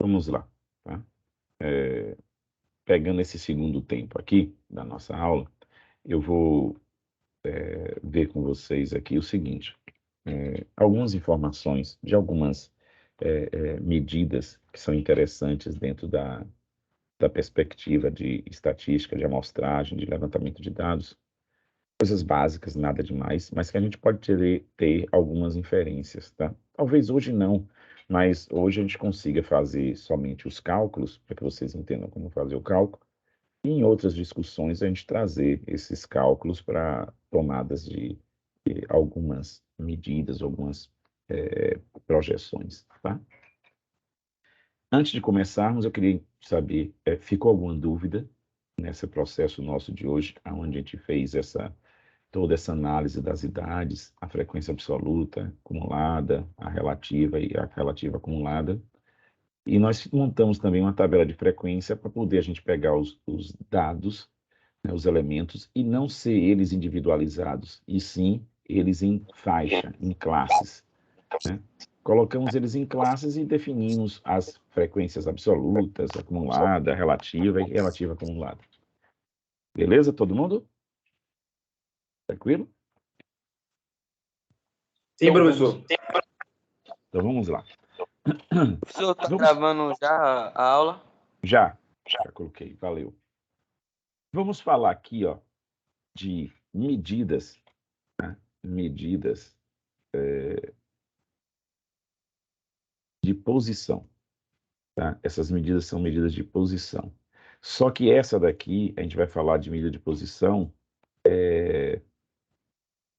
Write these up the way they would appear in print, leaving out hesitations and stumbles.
Vamos lá, tá? Pegando esse segundo tempo aqui da nossa aula, eu vou ver com vocês aqui o seguinte, algumas informações de algumas medidas que são interessantes dentro da perspectiva de estatística, de amostragem, de levantamento de dados, coisas básicas, nada demais, mas que a gente pode ter algumas inferências, tá? Talvez hoje não, mas hoje a gente consiga fazer somente os cálculos, para que vocês entendam como fazer o cálculo, e em outras discussões a gente trazer esses cálculos para tomadas de algumas medidas, algumas projeções, tá? Antes de começarmos, eu queria saber, ficou alguma dúvida nesse processo nosso de hoje, onde a gente fez toda essa análise das idades, a frequência absoluta, acumulada, a relativa e a relativa acumulada. E nós montamos também uma tabela de frequência para poder a gente pegar os dados, né, os elementos, e não ser eles individualizados, e sim eles em faixa, em classes, né? Colocamos eles em classes e definimos as frequências absolutas, acumulada, relativa e relativa acumulada. Beleza, todo mundo? Tranquilo? Sim, professor. Então vamos lá. Professor, está gravando já a aula? Já coloquei, valeu. Vamos falar aqui, ó, de medidas, né? Medidas de posição, tá? Essas medidas são medidas de posição. Só que essa daqui, a gente vai falar de medida de posição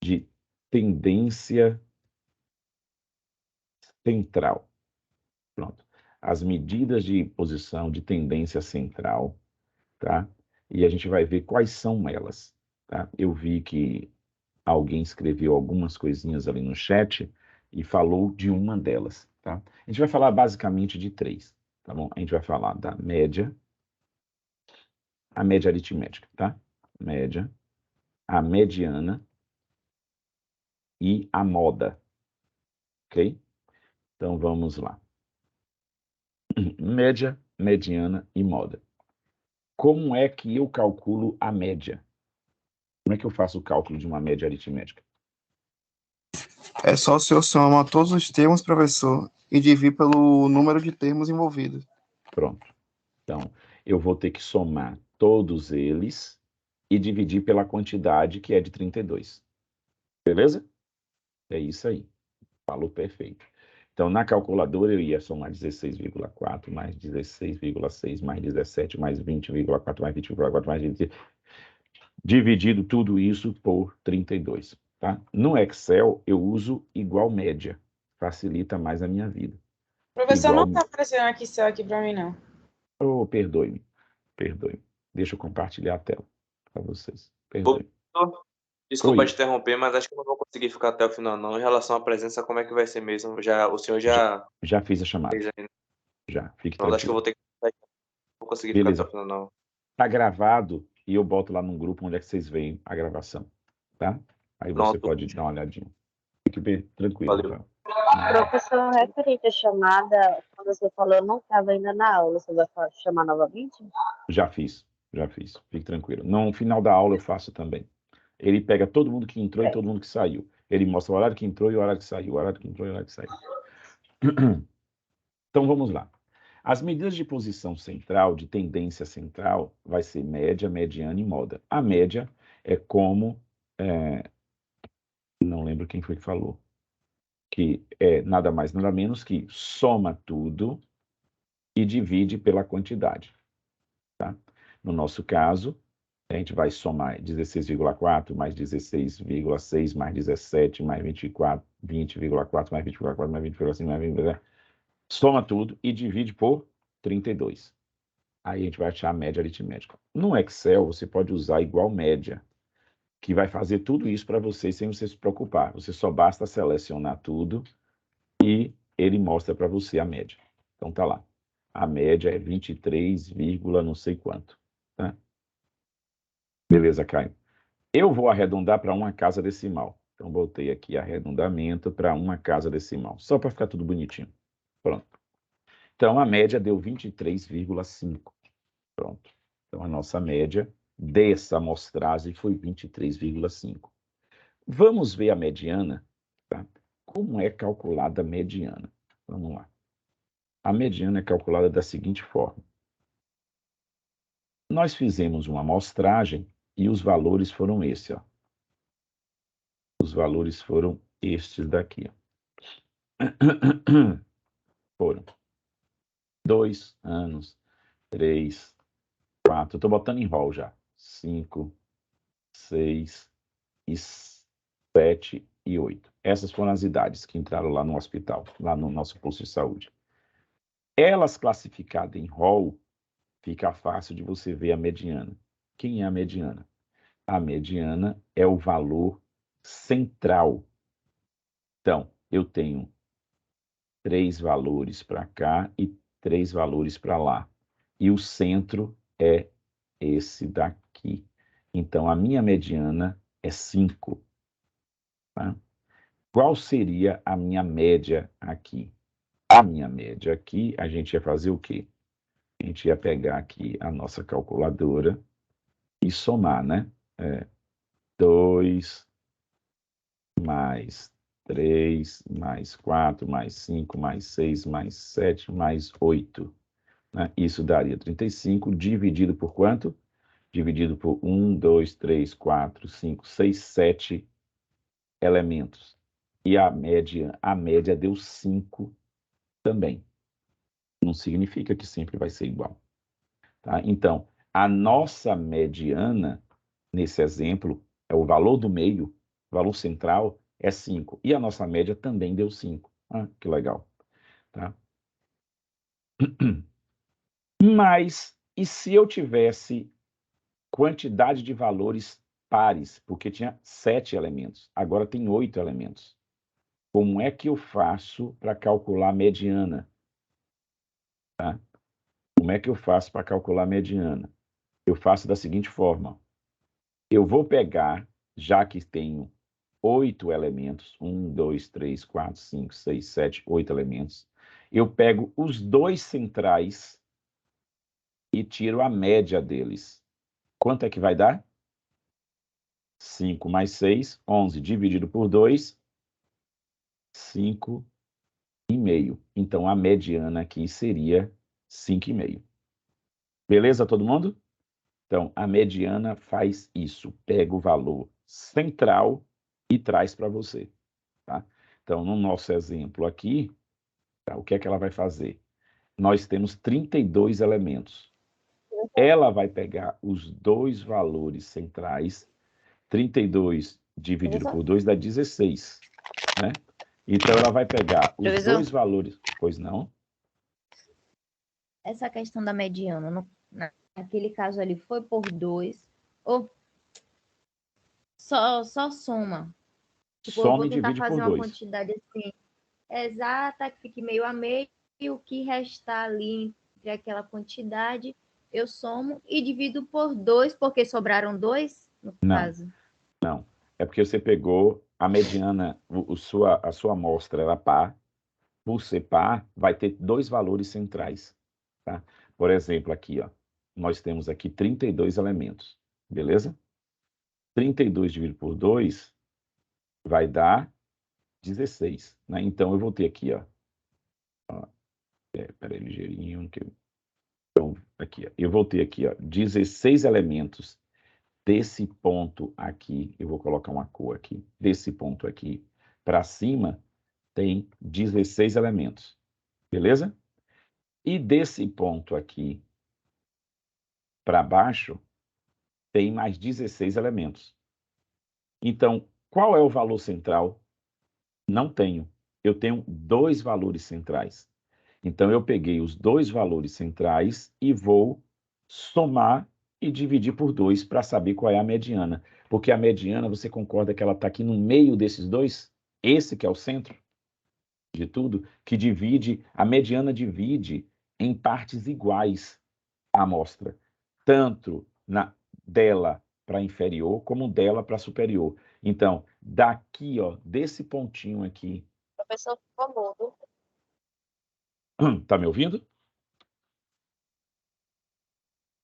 de tendência central. Pronto. As medidas de posição de tendência central, tá? E a gente vai ver quais são elas, tá? Eu vi que alguém escreveu algumas coisinhas ali no chat e falou de uma delas, tá? A gente vai falar basicamente de três, tá bom? A gente vai falar da média, a média aritmética, tá? Média, a mediana e a moda, ok? Então vamos lá. Média, mediana e moda. Como é que eu calculo a média? Como é que eu faço o cálculo de uma média aritmética? É só o senhor soma todos os termos, professor, e divide pelo número de termos envolvidos. Pronto. Então, eu vou ter que somar todos eles e dividir pela quantidade, que é de 32. Beleza? É isso aí. Falou perfeito. Então, na calculadora, eu ia somar 16,4 mais 16,6 mais 17 mais 20,4 mais 20,4 mais 20, dividido tudo isso por 32. Tá? No Excel, eu uso igual média. Facilita mais a minha vida. Professor, Igual... não está aparecendo aqui céu aqui para mim, não. Oh, perdoe-me. Deixa eu compartilhar a tela para vocês. Perdoe-me. Desculpa Oi. te interromper, mas acho que eu não vou conseguir ficar até o final, não. Em relação à presença, como é que vai ser mesmo? O senhor Já fiz a chamada. fez aí. Já, fique Não, acho que eu tranquilo. vou ter que... Não vou conseguir Beleza. ficar até o final, não. Tá gravado e eu boto lá num grupo onde é que vocês veem a gravação, tá? Aí você Pronto. pode dar uma olhadinha. Fique bem tranquilo, Valeu. então. Professor, referente à chamada, quando você falou, eu não estava ainda na aula, você vai chamar novamente? Já fiz. Fique tranquilo. No final da aula eu faço também. Ele pega todo mundo que entrou e todo mundo que saiu. Ele mostra o horário que entrou e o horário que saiu, o horário que entrou e o horário que saiu. Então vamos lá. As medidas de posição central, de tendência central, vai ser média, mediana e moda. A média é como... não lembro quem foi que falou. Que é nada mais, nada menos que soma tudo e divide pela quantidade. Tá? No nosso caso, a gente vai somar 16,4 mais 16,6 mais 17 mais 24, 20,4 mais 24 mais 20,5 mais 20, soma tudo e divide por 32. Aí a gente vai achar a média aritmética. No Excel, você pode usar igual média, que vai fazer tudo isso para você sem você se preocupar. Você só basta selecionar tudo e ele mostra para você a média. Então tá lá. A média é 23, não sei quanto. Tá? Beleza, Caio. Eu vou arredondar para uma casa decimal. Então botei aqui arredondamento para uma casa decimal, só para ficar tudo bonitinho. Pronto. Então, a média deu 23,5. Pronto. Então, a nossa média dessa amostragem foi 23,5. Vamos ver a mediana, tá? Como é calculada a mediana? Vamos lá. A mediana é calculada da seguinte forma. Nós fizemos uma amostragem e os valores foram esses, ó. Os valores foram estes daqui, ó. Foram 2 anos, 3, 4, estou botando em rol já. 5, 6, e 7 e 8. Essas foram as idades que entraram lá no hospital, lá no nosso posto de saúde. Elas classificadas em rol, fica fácil de você ver a mediana. Quem é a mediana? A mediana é o valor central. Então, eu tenho 3 valores para cá e 3 valores para lá. E o centro é esse daqui. Então, a minha mediana é 5. Tá? Qual seria a minha média aqui? A minha média aqui, a gente ia fazer o quê? A gente ia pegar aqui a nossa calculadora e somar, né? 2 mais 3 mais 4 mais 5 mais 6 mais 7 mais 8. Né? Isso daria 35, dividido por quanto? Dividido por 1, 2, 3, 4, 5, 6, 7 elementos. E a média deu 5 também. Não significa que sempre vai ser igual. Tá? Então, a nossa mediana, nesse exemplo, é o valor do meio, o valor central é 5. E a nossa média também deu 5. Ah, que legal. Tá? Mas, e se eu tivesse quantidade de valores pares? Porque tinha 7 elementos, agora tem 8 elementos. Como é que eu faço para calcular a mediana? Tá? Como é que eu faço para calcular a mediana? Eu faço da seguinte forma. Eu vou pegar, já que tenho 8 elementos, 1, 2, 3, 4, 5, 6, 7, 8 elementos, eu pego os 2 centrais e tiro a média deles. Quanto é que vai dar? 5 mais 6, 11, dividido por 2, 5,5. Então, a mediana aqui seria 5,5. Beleza, todo mundo? Então, a mediana faz isso, pega o valor central e traz para você. Tá? Então, no nosso exemplo aqui, tá, o que é que ela vai fazer? Nós temos 32 elementos. Ela vai pegar os 2 valores centrais, 32 dividido por 2 dá 16. Né? Então, ela vai pegar os 2 valores... Pois não? Essa questão da mediana, naquele caso ali, foi por 2 ou só soma? Tipo, eu Soma vou e tentar divide por fazer uma 2. quantidade assim, exata, que fique meio a meio, e o que restar ali entre aquela quantidade, eu somo e divido por 2, porque sobraram 2, no caso. Não. É porque você pegou a mediana, a sua amostra era par. Por ser par, vai ter 2 valores centrais. Tá? Por exemplo, aqui, ó, nós temos aqui 32 elementos. Beleza? 32 dividido por 2 vai dar 16. Né? Então, eu vou ter aqui, ó. Peraí, ligeirinho. Então, aqui, ó, eu vou ter aqui, ó, 16 elementos desse ponto aqui. Eu vou colocar uma cor aqui. Desse ponto aqui para cima, tem 16 elementos. Beleza? E desse ponto aqui para baixo, tem mais 16 elementos. Então, qual é o valor central? Não tenho. Eu tenho 2 valores centrais. Então, eu peguei os 2 valores centrais e vou somar e dividir por 2 para saber qual é a mediana. Porque a mediana, você concorda que ela está aqui no meio desses 2? Esse que é o centro de tudo, que divide, a mediana divide em partes iguais a amostra, tanto dela para inferior, como dela para superior. Então, daqui, ó, desse pontinho aqui, Professor, por favor. Tá me ouvindo?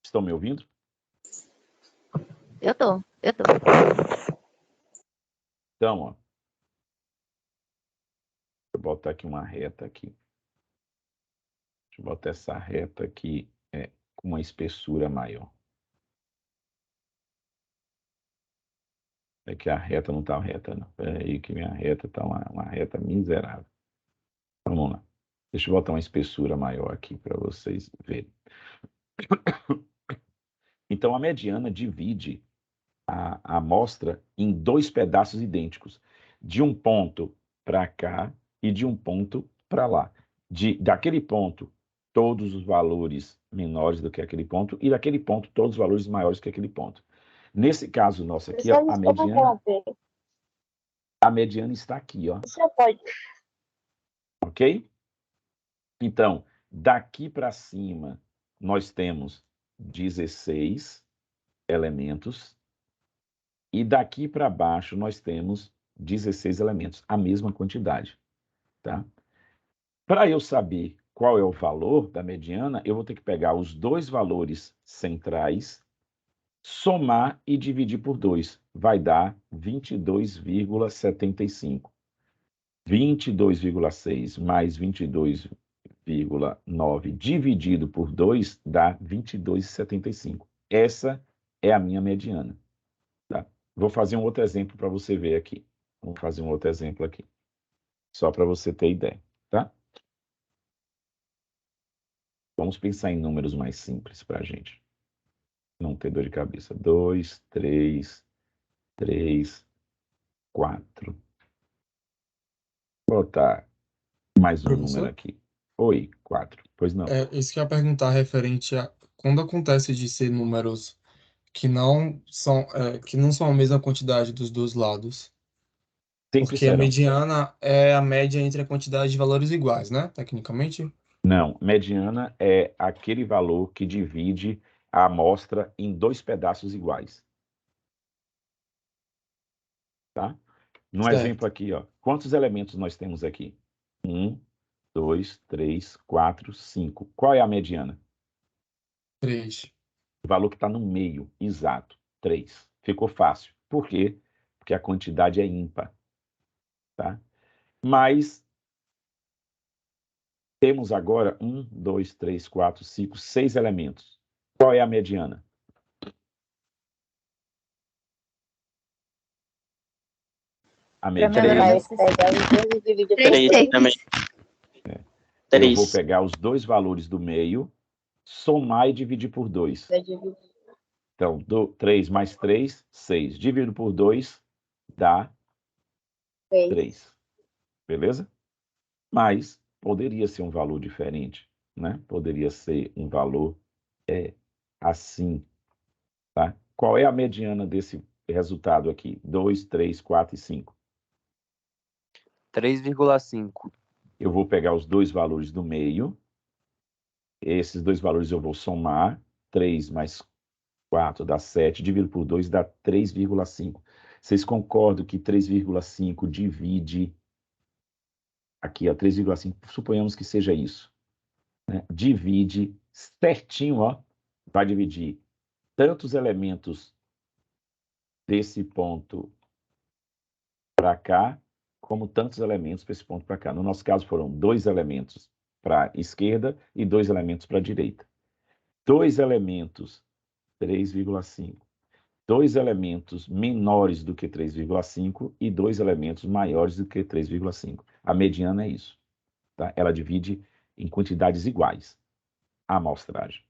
Estão me ouvindo? Eu tô. Então, ó, deixa eu botar aqui uma reta aqui. Deixa eu botar essa reta aqui com uma espessura maior. É que a reta não tá reta, não. Peraí que minha reta tá uma reta miserável. Vamos lá. Deixa eu botar uma espessura maior aqui para vocês verem. Então, a mediana divide a amostra em dois pedaços idênticos, de um ponto para cá e de um ponto para lá. Daquele ponto, todos os valores menores do que aquele ponto, e daquele ponto, todos os valores maiores que aquele ponto. Nesse caso nosso aqui, ó, a mediana está aqui, ó. Você pode. Ok? Então, daqui para cima, nós temos 16 elementos, e daqui para baixo nós temos 16 elementos, a mesma quantidade, tá? Para eu saber qual é o valor da mediana, eu vou ter que pegar os dois valores centrais, somar e dividir por 2. Vai dar 22,75. 22,6 mais 22,9 dividido por 2 dá 22,75. Essa é a minha mediana. Tá? Vou fazer um outro exemplo para você ver aqui. Vamos fazer um outro exemplo aqui. Só para você ter ideia. Tá? Vamos pensar em números mais simples para a gente. Não ter dor de cabeça. 2, 3, 4. Vou botar mais um número aqui. Oi, 4. Pois não. Isso que eu ia perguntar referente a quando acontece de ser números que não são a mesma quantidade dos dois lados. Sempre Porque a serão. mediana é a média entre a quantidade de valores iguais, né? Tecnicamente. Não, mediana é aquele valor que divide a amostra em dois pedaços iguais. Tá? No Certo. exemplo aqui, ó, quantos elementos nós temos aqui? 1, 2, 3, 4, 5. Qual é a mediana? 3. O valor que está no meio, exato, 3. Ficou fácil. Por quê? Porque a quantidade é ímpar. Tá? Mas temos agora 1, 2, 3, 4, 5, 6 elementos. Qual é a mediana? A mediana. Vai pegar os dois e dividir por 3 também. Eu vou 3. pegar os dois valores do meio, somar e dividir por 2. Então, 3 mais 3, 6. Dividido por 2, dá 3. Beleza? Mas poderia ser um valor diferente, né? Poderia ser um valor assim, tá? Qual é a mediana desse resultado aqui? 2, 3, 4 e 5. 3,5. Eu vou pegar os dois valores do meio. Esses dois valores eu vou somar. 3 mais 4 dá 7. Dividido por 2 dá 3,5. Vocês concordam que 3,5 divide... Aqui, ó, 3,5. Suponhamos que seja isso. Né? Divide certinho, ó. Vai dividir tantos elementos desse ponto para cá, como tantos elementos para esse ponto para cá. No nosso caso, foram 2 elementos para a esquerda e 2 elementos para a direita. 2 elementos, 3,5. 2 elementos menores do que 3,5 e 2 elementos maiores do que 3,5. A mediana é isso. Tá? Ela divide em quantidades iguais a amostragem.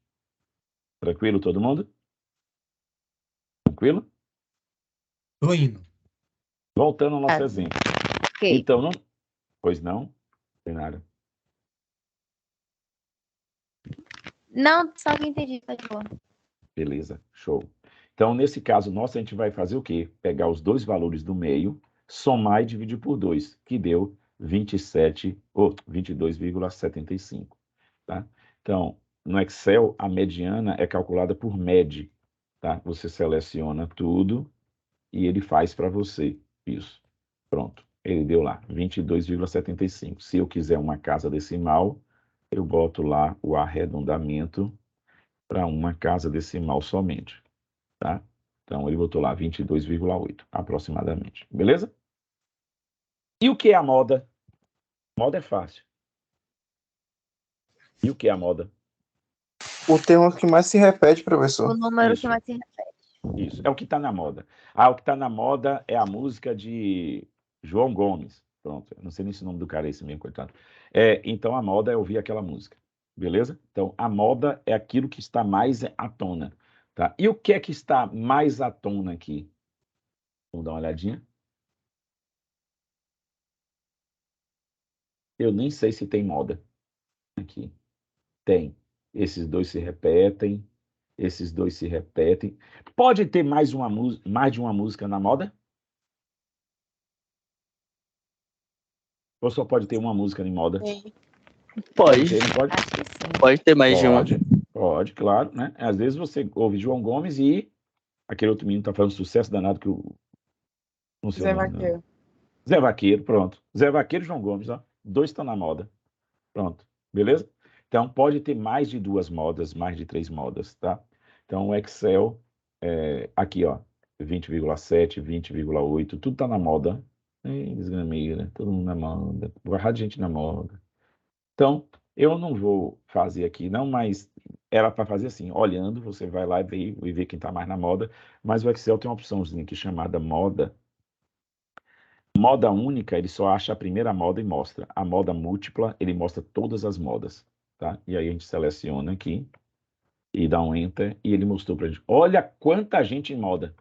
Tranquilo, todo mundo? Tranquilo? Tô indo. Voltando ao nosso exemplo. Ok. Então, não... Pois não? Tem nada. Não, só que entendi, tá de boa. Beleza, show. Então, nesse caso nosso, a gente vai fazer o quê? Pegar os dois valores do meio, somar e dividir por 2, que deu 22,75. Tá? Então, no Excel, a mediana é calculada por MED. Tá? Você seleciona tudo e ele faz para você isso. Pronto, ele deu lá, 22,75. Se eu quiser uma casa decimal, eu boto lá o arredondamento para uma casa decimal somente, tá? Então, ele botou lá 22,8, aproximadamente. Beleza? E o que é a moda? Moda é fácil. E o que é a moda? O termo que mais se repete, O professor. número Isso. que mais se repete. Isso, é o que está na moda. Ah, o que está na moda é a música de João Gomes. Pronto, eu não sei nem se o nome do cara é esse mesmo, coitado. Então, a moda é ouvir aquela música, beleza? Então, a moda é aquilo que está mais à tona, tá? E o que é que está mais à tona aqui? Vamos dar uma olhadinha. Eu nem sei se tem moda aqui. Tem. Esses dois se repetem. Esses dois se repetem. Pode ter mais de uma música na moda? Ou só pode ter uma música em moda? Sim. Pode, ter, não pode? Acho que sim. pode ter mais de uma. Pode, claro, né? Às vezes você ouve João Gomes e aquele outro menino tá fazendo sucesso danado que o... Não sei o Zé nome, não. Vaqueiro. Zé Vaqueiro, pronto. Zé Vaqueiro e João Gomes, ó. Dois estão na moda. Pronto, beleza? Então, pode ter mais de 2 modas, mais de 3 modas, tá? Então, o Excel, aqui, ó, 20,7, 20,8, tudo tá na moda. Desgrameira, todo mundo na moda. Borrado de gente na moda. Então, eu não vou fazer aqui, não, mas era para fazer assim, olhando, você vai lá e vê quem está mais na moda, mas o Excel tem uma opçãozinha aqui chamada moda. Moda única, ele só acha a primeira moda e mostra. A moda múltipla, ele mostra todas as modas, tá? E aí a gente seleciona aqui e dá um Enter e ele mostrou para a gente. Olha quanta gente em moda.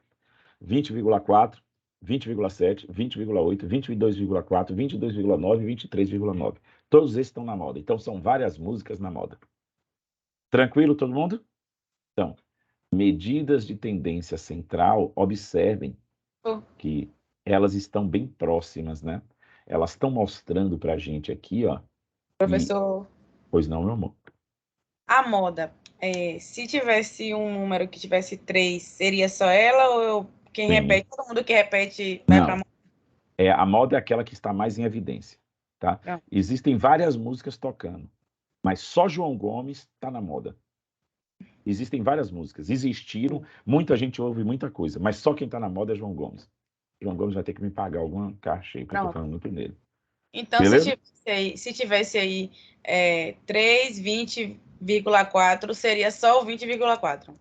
20,4, 20,7, 20,8, 22,4, 22,9, 23,9. Todos esses estão na moda. Então, são várias músicas na moda. Tranquilo, todo mundo? Então, medidas de tendência central, observem que elas estão bem próximas, né? Elas estão mostrando para a gente aqui, ó. Professor, Pois não, meu amor. a moda, se tivesse um número que tivesse 3, seria só ela ou quem Sim. repete, todo mundo que repete vai para Não. A moda é aquela que está mais em evidência, tá? Não. Existem várias músicas tocando, mas só João Gomes está na moda. Existem várias músicas, existiram, muita gente ouve muita coisa, mas só quem está na moda é João Gomes. João Gomes vai ter que me pagar alguma caixa aí, porque eu tô Pronto. falando muito dele. Então, Beleza? se tivesse aí 3, 20,4, seria só o 20,4.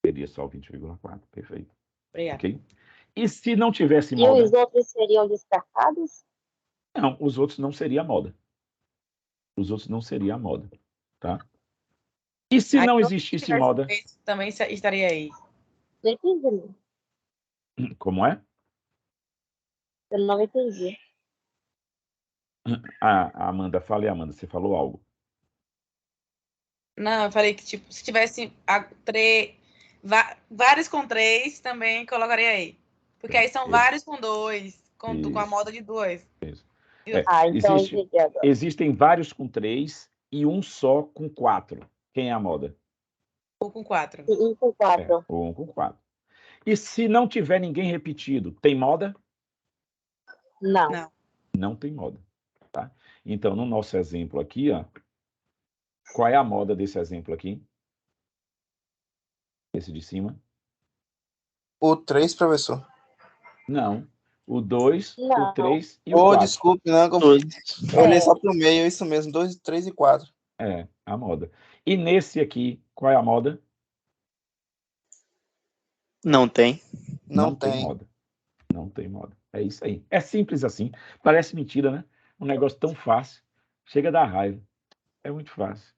Seria só o 20,4, perfeito. Obrigada. Ok? E se não tivesse E moda? os outros seriam descartados? Não, os outros não seria moda. Os outros não seria moda, tá? E se Aí, não então, se existisse tivesse moda? 3, também estaria aí. Não entendi, não. Como é? Eu não entendi. Amanda, fale, Amanda, você falou algo. Não, eu falei que, tipo, se tivesse vários com 3, também colocaria aí. Porque aí são vários com 2, com a Isso. moda de 2. Então entendi agora. Existem vários com 3 e um só com 4. Quem é a moda? Ou com 4. Um com 4. Ou um com 4. E se não tiver ninguém repetido, tem moda? Não. Não. Não tem moda, tá? Então, no nosso exemplo aqui, ó, qual é a moda desse exemplo aqui? Esse de cima? O 3, professor. Não. O 2, o Não. 3 e o Oh, 4. desculpe, não. Todos. Eu olhei só pro meio, é isso mesmo. 2, 3 e 4. É, a moda. E nesse aqui, qual é a moda? Não tem. Não tem. moda. Não tem moda. É isso aí. É simples assim. Parece mentira, né? Um negócio tão fácil. Chega a dar raiva. É muito fácil.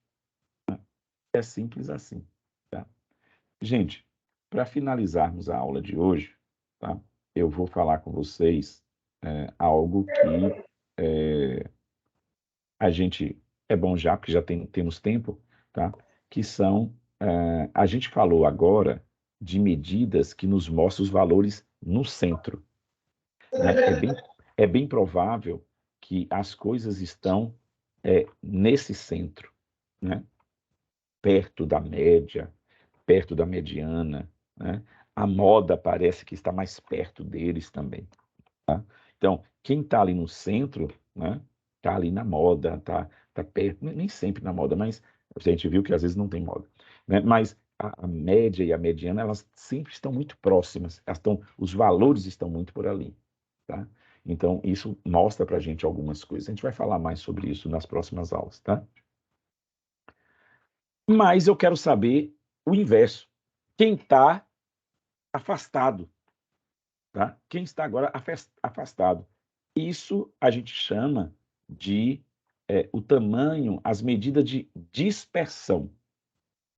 É simples assim. Tá? Gente, para finalizarmos a aula de hoje, tá? Eu vou falar com vocês algo que a gente é bom já, porque já temos tempo, tá? Que são a gente falou agora de medidas que nos mostram os valores no centro. Né? É bem provável que as coisas estão nesse centro, né? Perto da média, perto da mediana, né? A moda parece que está mais perto deles também. Tá? Então, quem está ali no centro, né? tá ali na moda, tá perto, nem sempre na moda, mas a gente viu que às vezes não tem moda, né? Mas a média e a mediana, elas sempre estão muito próximas, os valores estão muito por ali, tá? Então, isso mostra para a gente algumas coisas. A gente vai falar mais sobre isso nas próximas aulas, tá? Mas eu quero saber o inverso. Quem está afastado, tá? Quem está agora afastado. Isso a gente chama de o tamanho, as medidas de dispersão.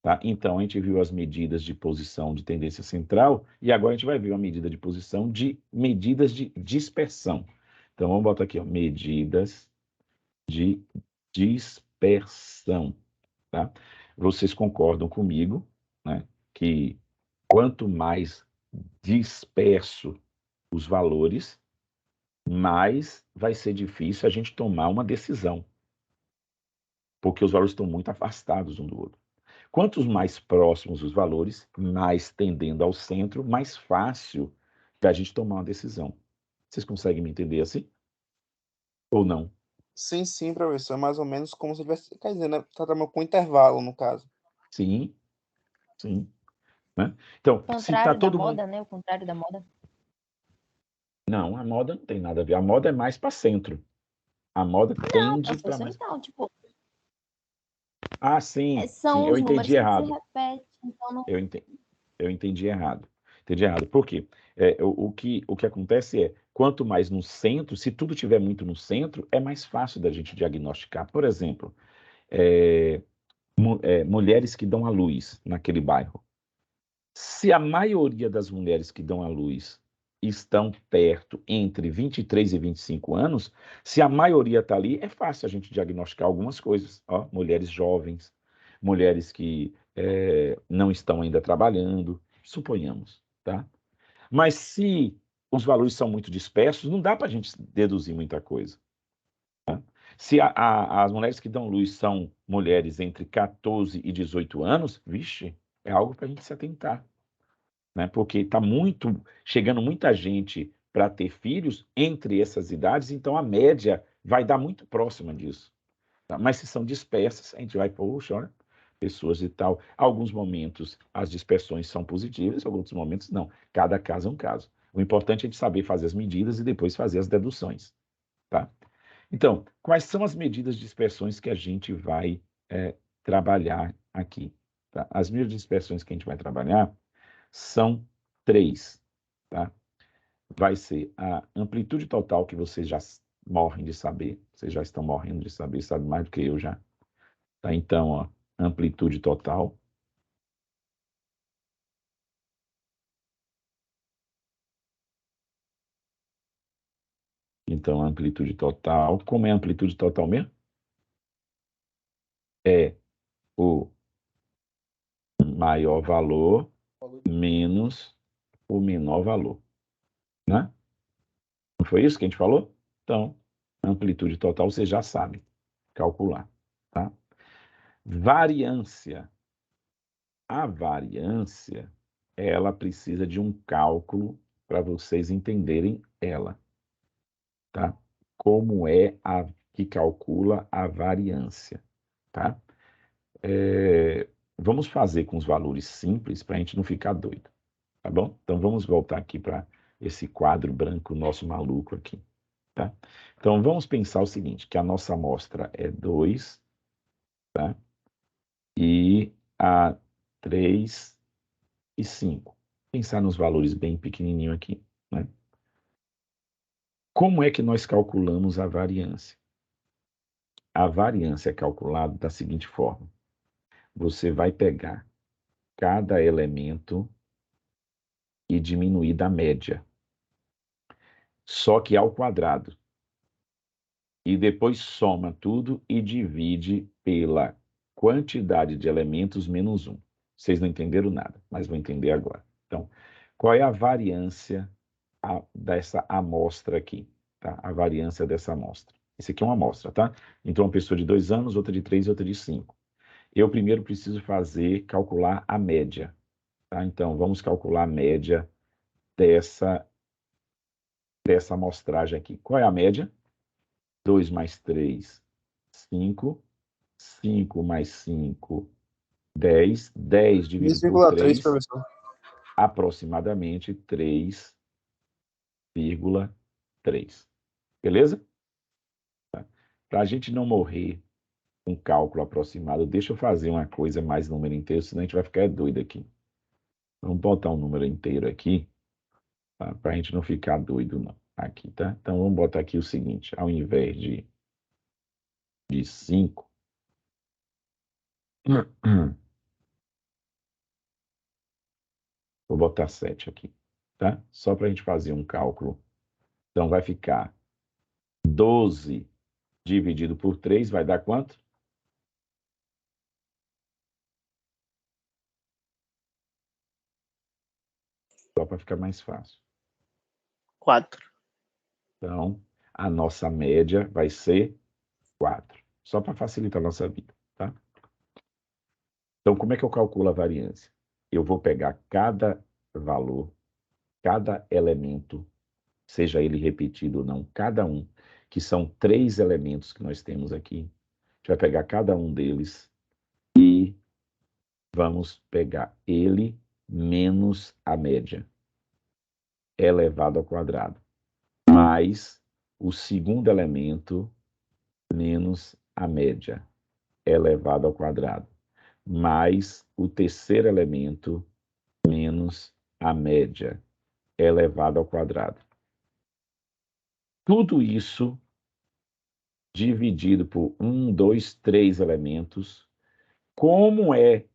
Tá? Então, a gente viu as medidas de posição de tendência central e agora a gente vai ver uma medida de posição de medidas de dispersão. Então, vamos botar aqui, ó, medidas de dispersão. Tá? Vocês concordam comigo, né, que quanto mais disperso os valores, mais vai ser difícil a gente tomar uma decisão, porque os valores estão muito afastados um do outro. Quantos mais próximos os valores, mais tendendo ao centro, mais fácil da gente tomar uma decisão. Vocês conseguem me entender assim? Ou não? Sim, professor. É mais ou menos como se tivesse, quer dizer, né? Tá com intervalo, no caso. Sim, sim. Né? Então, O se está contrário da todo mundo... moda, né? O contrário da moda. Não, a moda não tem nada a ver. A moda é mais para centro. A moda tende para Professor, mais... então, tipo, Ah, sim, sim, são eu os números entendi que se errado. repetem, então não. Eu entendi errado. Entendi errado. Por quê? O que acontece é, quanto mais no centro, se tudo tiver muito no centro, é mais fácil da gente diagnosticar. Por exemplo, mulheres que dão à luz naquele bairro. Se a maioria das mulheres que dão à luz estão perto entre 23 e 25 anos, se a maioria está ali, é fácil a gente diagnosticar algumas coisas. Ó, mulheres jovens, mulheres que não estão ainda trabalhando, suponhamos, tá? Mas se os valores são muito dispersos, não dá para a gente deduzir muita coisa. Tá? Se as mulheres que dão luz são mulheres entre 14 e 18 anos, vixe, é algo para a gente se atentar. Né? Porque está chegando muita gente para ter filhos entre essas idades, então a média vai dar muito próxima disso. Tá? Mas se são dispersas, a gente vai, poxa, olha, pessoas e tal. Alguns momentos as dispersões são positivas, alguns momentos não. Cada caso é um caso. O importante é a gente saber fazer as medidas e depois fazer as deduções. Tá? Então, quais são as medidas de dispersões que a gente vai trabalhar aqui? Tá? As medidas de dispersões que a gente vai trabalhar são 3, tá? Vai ser a amplitude total, que vocês já morrem de saber, vocês já estão morrendo de saber, sabe mais do que eu já. Tá? Então, ó, amplitude total. Então, amplitude total. Como é a amplitude total mesmo? É o maior valor menos o menor valor, né? Não foi isso que a gente falou? Então, amplitude total você já sabe calcular, tá? Variância. A variância, ela precisa de um cálculo para vocês entenderem ela, tá? Como é que calcula a variância, tá? Vamos fazer com os valores simples para a gente não ficar doido, tá bom? Então, vamos voltar aqui para esse quadro branco nosso maluco aqui, tá? Então, vamos pensar o seguinte, que a nossa amostra é 2, tá? E a 3 e 5. Pensar nos valores bem pequenininho aqui, né? Como é que nós calculamos a variância? A variância é calculada da seguinte forma. Você vai pegar cada elemento e diminuir da média, só que ao quadrado. E depois soma tudo e divide pela quantidade de elementos menos 1. Vocês não entenderam nada, mas vão entender agora. Então, qual é a variância dessa amostra aqui? Tá? A variância dessa amostra. Esse aqui é uma amostra, tá? Então, uma pessoa de 2 anos, outra de 3 e outra de 5. Eu primeiro preciso calcular a média. Tá? Então, vamos calcular a média dessa amostragem aqui. Qual é a média? 2 mais 3, 5. 5 mais 5, 10. 10 dividido por 3,3, 3, professor. aproximadamente 3,3. Beleza? Tá. Para a gente não morrer com cálculo aproximado, deixa eu fazer uma coisa mais número inteiro, senão a gente vai ficar doido aqui. Vamos botar um número inteiro aqui, tá? Para a gente não ficar doido, não. Aqui, tá? Então, vamos botar aqui o seguinte, ao invés de 5, vou botar 7 aqui, tá? Só para a gente fazer um cálculo. Então, vai ficar 12 dividido por 3, vai dar quanto? Só para ficar mais fácil. 4. Então, a nossa média vai ser 4. Só para facilitar a nossa vida, tá? Então, como é que eu calculo a variância? Eu vou pegar cada valor, cada elemento, seja ele repetido ou não, cada um, que são 3 elementos que nós temos aqui. A gente vai pegar cada um deles e vamos pegar ele menos a média elevado ao quadrado, mais o segundo elemento menos a média elevado ao quadrado, mais o terceiro elemento menos a média elevado ao quadrado. Tudo isso dividido por 1, 2, 3 elementos. Como é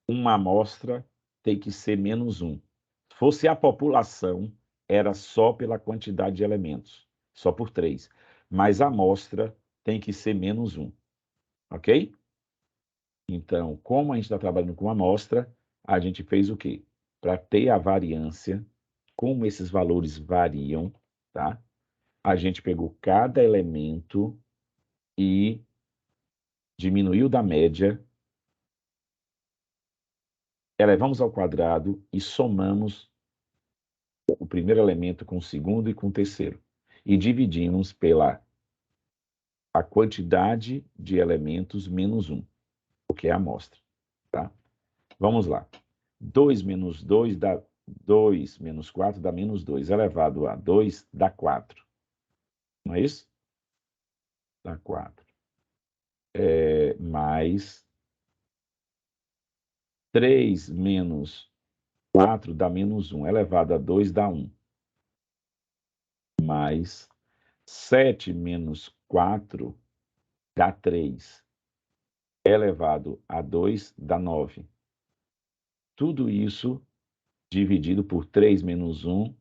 uma amostra, tem que ser menos 1. Se fosse a população, era só pela quantidade de elementos, só por 3. Mas a amostra tem que ser menos 1, ok? Então, como a gente está trabalhando com amostra, a gente fez o quê? Para ter a variância, como esses valores variam, tá? A gente pegou cada elemento e diminuiu da média, elevamos ao quadrado e somamos o primeiro elemento com o segundo e com o terceiro. E dividimos pela a quantidade de elementos menos 1, porque é a amostra, tá? Vamos lá. 2 menos 2 dá 2 menos 4 dá menos 2, elevado a 2 dá 4. Não é isso? Dá 4. Mais 3 menos 4 dá menos 1, elevado a 2 dá 1. Mais 7 menos 4 dá 3, elevado a 2 dá 9. Tudo isso dividido por 3 menos 1,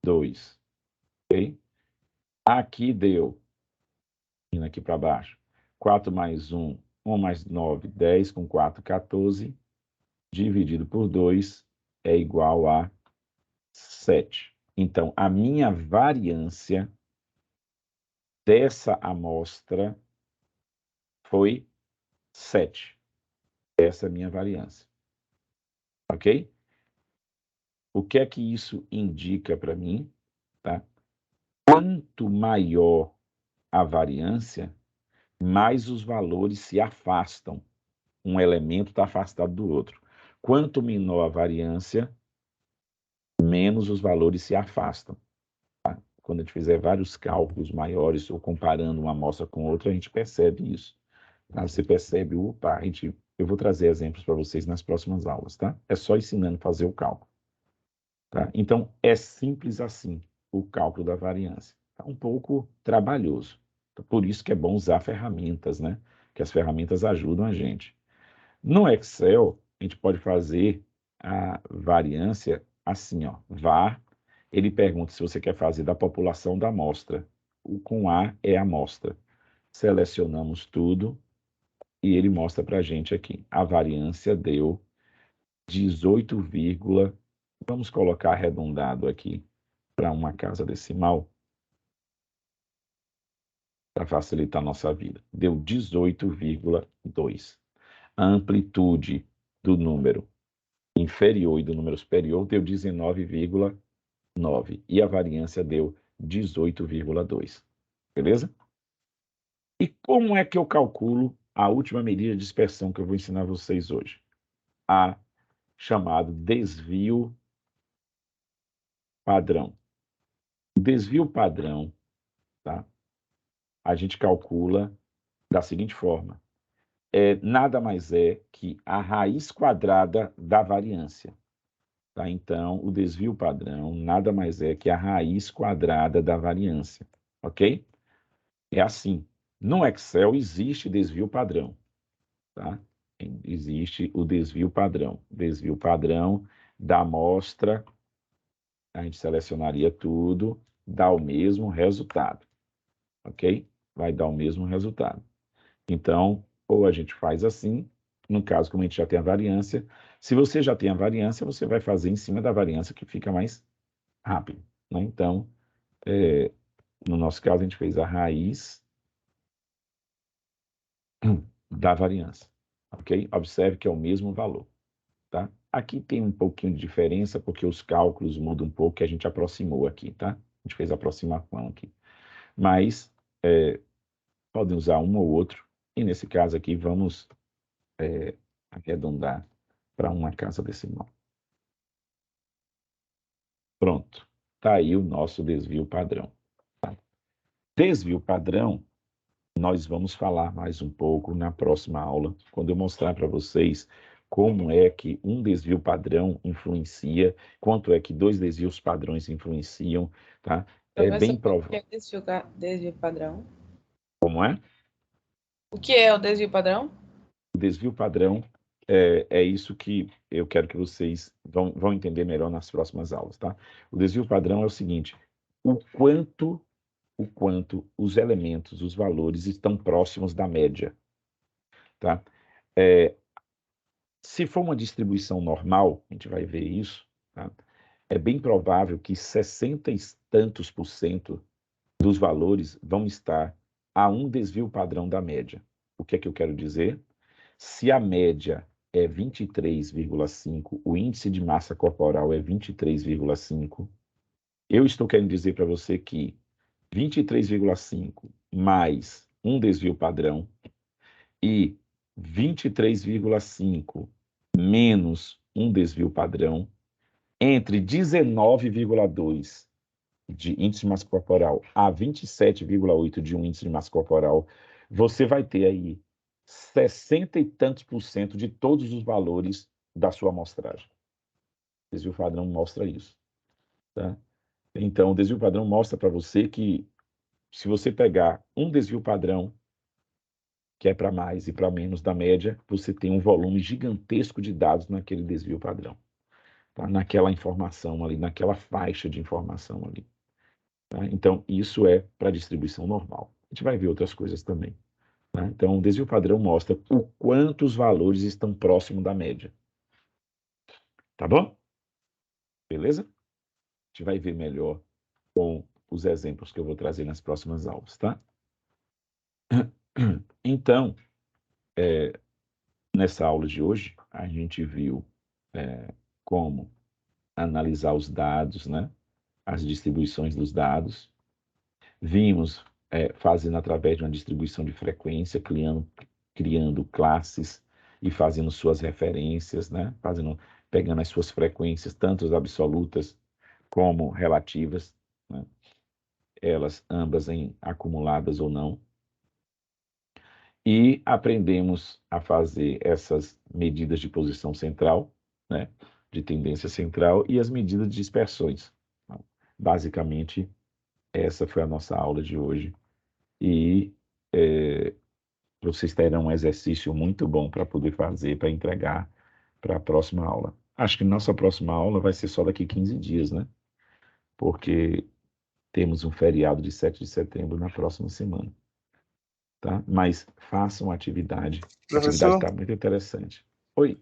2. Ok? Aqui deu, indo aqui para baixo, 4 mais 1, 1 mais 9, 10, com 4, 14, dividido por 2 é igual a 7. Então, a minha variância dessa amostra foi 7. Essa é a minha variância. Ok? O que é que isso indica para mim? Tá? Quanto maior a variância, mais os valores se afastam. Um elemento está afastado do outro. Quanto menor a variância, menos os valores se afastam. Tá? Quando a gente fizer vários cálculos maiores ou comparando uma amostra com outra, a gente percebe isso. Tá? Você percebe, opa, eu vou trazer exemplos para vocês nas próximas aulas, tá? É só ensinando a fazer o cálculo. Tá? Então, é simples assim o cálculo da variância. É um pouco trabalhoso. Por isso que é bom usar ferramentas, né? Que as ferramentas ajudam a gente. No Excel, a gente pode fazer a variância assim, ó. var, ele pergunta se você quer fazer da população da amostra. O com A é a amostra. Selecionamos tudo e ele mostra para a gente aqui. A variância deu 18, vamos colocar arredondado aqui para uma casa decimal, para facilitar a nossa vida. Deu 18,2. A amplitude do número inferior e do número superior deu 19,9. E a variância deu 18,2. Beleza? E como é que eu calculo a última medida de dispersão que eu vou ensinar vocês hoje? A chamado desvio padrão. O desvio padrão, tá? A gente calcula da seguinte forma. Nada mais é que a raiz quadrada da variância. Tá? Então, o desvio padrão nada mais é que a raiz quadrada da variância. Ok? É assim. No Excel existe desvio padrão. Tá? Existe o desvio padrão. Desvio padrão da amostra, a gente selecionaria tudo, dá o mesmo resultado. Ok? Vai dar o mesmo resultado. Então, ou a gente faz assim, no caso, como a gente já tem a variância, se você já tem a variância, você vai fazer em cima da variância que fica mais rápido. Né? Então, no nosso caso, a gente fez a raiz da variância. Ok? Observe que é o mesmo valor. Tá? Aqui tem um pouquinho de diferença, porque os cálculos mudam um pouco, que a gente aproximou aqui, tá? A gente fez a aproximação aqui. Mas, podem usar um ou outro, e nesse caso aqui, vamos arredondar para uma casa decimal. Pronto. Está aí o nosso desvio padrão. Tá? Desvio padrão, nós vamos falar mais um pouco na próxima aula, quando eu mostrar para vocês como é que um desvio padrão influencia, quanto é que dois desvios padrões influenciam, tá? É bem provável. O que é desvio padrão? Como é? O que é o desvio padrão? O desvio padrão é isso que eu quero que vocês vão entender melhor nas próximas aulas, tá? O desvio padrão é o seguinte, o quanto os elementos, os valores estão próximos da média, tá? Se for uma distribuição normal, a gente vai ver isso, tá? É bem provável que 60 e tantos por cento dos valores vão estar a um desvio padrão da média. O que é que eu quero dizer? Se a média é 23,5, o índice de massa corporal é 23,5, eu estou querendo dizer para você que 23,5 mais um desvio padrão e 23,5 menos um desvio padrão, entre 19,2 de índice de massa corporal a 27,8 de um índice de massa corporal, você vai ter aí 60 e tantos por cento de todos os valores da sua amostragem. O desvio padrão mostra isso. Tá? Então, o desvio padrão mostra para você que se você pegar um desvio padrão, que é para mais e para menos da média, você tem um volume gigantesco de dados naquele desvio padrão. Tá? Naquela informação ali, naquela faixa de informação ali. Tá? Então, isso é para distribuição normal. A gente vai ver outras coisas também. Tá? Então, o desvio padrão mostra o quanto os valores estão próximos da média. Tá bom? Beleza? A gente vai ver melhor com os exemplos que eu vou trazer nas próximas aulas, tá? Então, nessa aula de hoje, a gente viu como analisar os dados, né? As distribuições dos dados. Vimos fazendo através de uma distribuição de frequência, criando classes e fazendo suas referências, né? Pegando as suas frequências, tanto as absolutas como relativas, né? Elas ambas acumuladas ou não. E aprendemos a fazer essas medidas de posição central, né? De tendência central e as medidas de dispersões. Basicamente, essa foi a nossa aula de hoje. E vocês terão um exercício muito bom para poder fazer, para entregar para a próxima aula. Acho que nossa próxima aula vai ser só daqui 15 dias, né? Porque temos um feriado de 7 de setembro na próxima semana. Tá? Mas façam atividade. A atividade está muito interessante. Oi.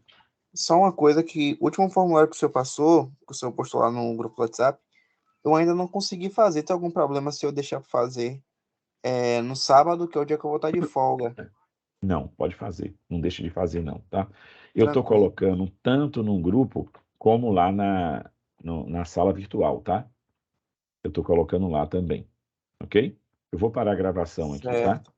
Só uma coisa que o último formulário que o senhor passou, que o senhor postou lá no grupo do WhatsApp, eu ainda não consegui fazer. Tem algum problema se eu deixar para fazer no sábado, que é o dia que eu vou estar de folga? Não, pode fazer. Não deixe de fazer, não, tá? Eu estou Tranquilo. colocando tanto no grupo como lá na sala virtual, tá? Eu estou colocando lá também, ok? Eu vou parar a gravação aqui, tá? Certo.